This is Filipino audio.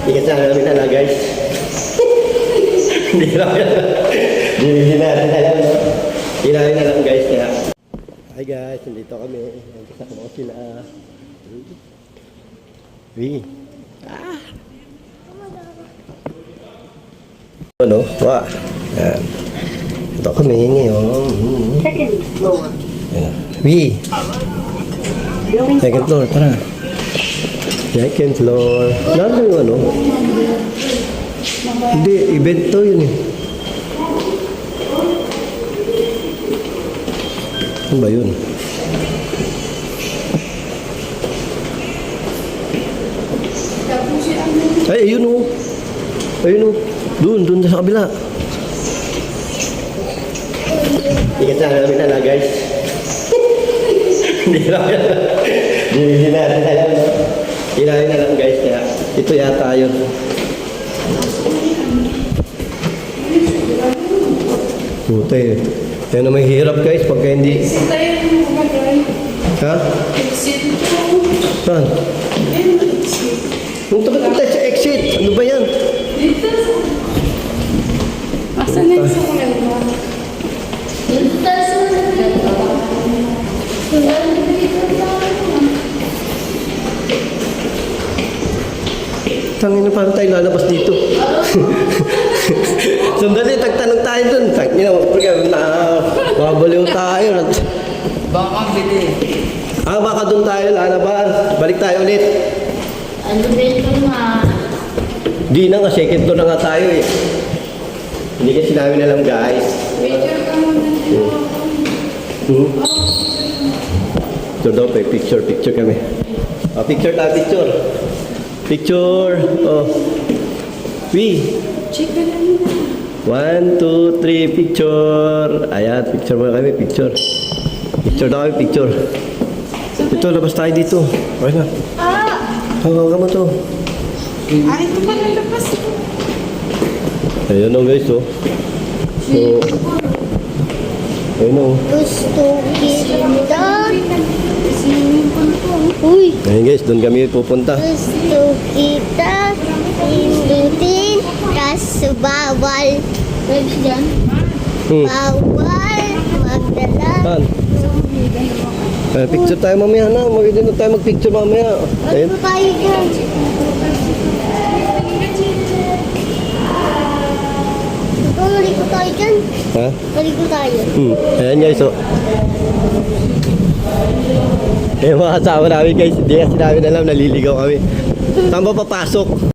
Ikat na namin na guys. Hindi natin alam, no? Hindi namin alam guys, kaya. Hi guys, nandito kami. Kasama ko sila. Uy. Ano? Wah. Yan. Ito kami ngayon. Second floor. Uy. Second floor, tara. Second floor. Nandun yung ano? Hindi, event to yun eh. Ano ba yun? Ay, ayun o. Ayun o. Doon sa kabila. Ikat na namin na guys. Hindi natin alam, no? Hindi natin alam guys, kaya ito yata yun. Puta eh. Yan na may hirap guys pagka hindi... Ha? Saan? Punta ka tayo sa exit. Ano ba yan? Dito. Asan na sa kulay? Dito sa Tangin na parang tayo lalabas dito. Sandali, tagtanong tayo dun. Tangin na, mabaliw tayo. Baka bili. Baka dun tayo lalabas. Balik tayo ulit. ano dito na? Di na nga, second floor na nga tayo eh. Hindi kasi namin alam guys. Picture ka muna. Ito daw pa, picture kami. Picture tayo, picture. Picture. Oh. Check ka lang. 1, 2, 3, picture. Ayan, picture muna kami, picture. Picture daw kami, picture. Ito, labas tayo dito. Okay na. Hanggang mo to. Ito pa lang labas. Ayan o guys, oh. So, ayun o. Gusto kita. Uy, Ayun guys, doon kami pupunta. gusto kita. Pindutin. Kaso bawal. Pwede dyan? Bawal. Magdala. Saan? Picture tayo mamaya na. Maganda na tayo mag-picture mamaya. Ayun. Ano tayo dyan? Ikaw, maliko tayo dyan. Ha? Maliko tayo. Ayan guys, oh. Eh, mga kasama namin guys. Hindi kasi namin alam, naliligaw kami. Saan ba papasok?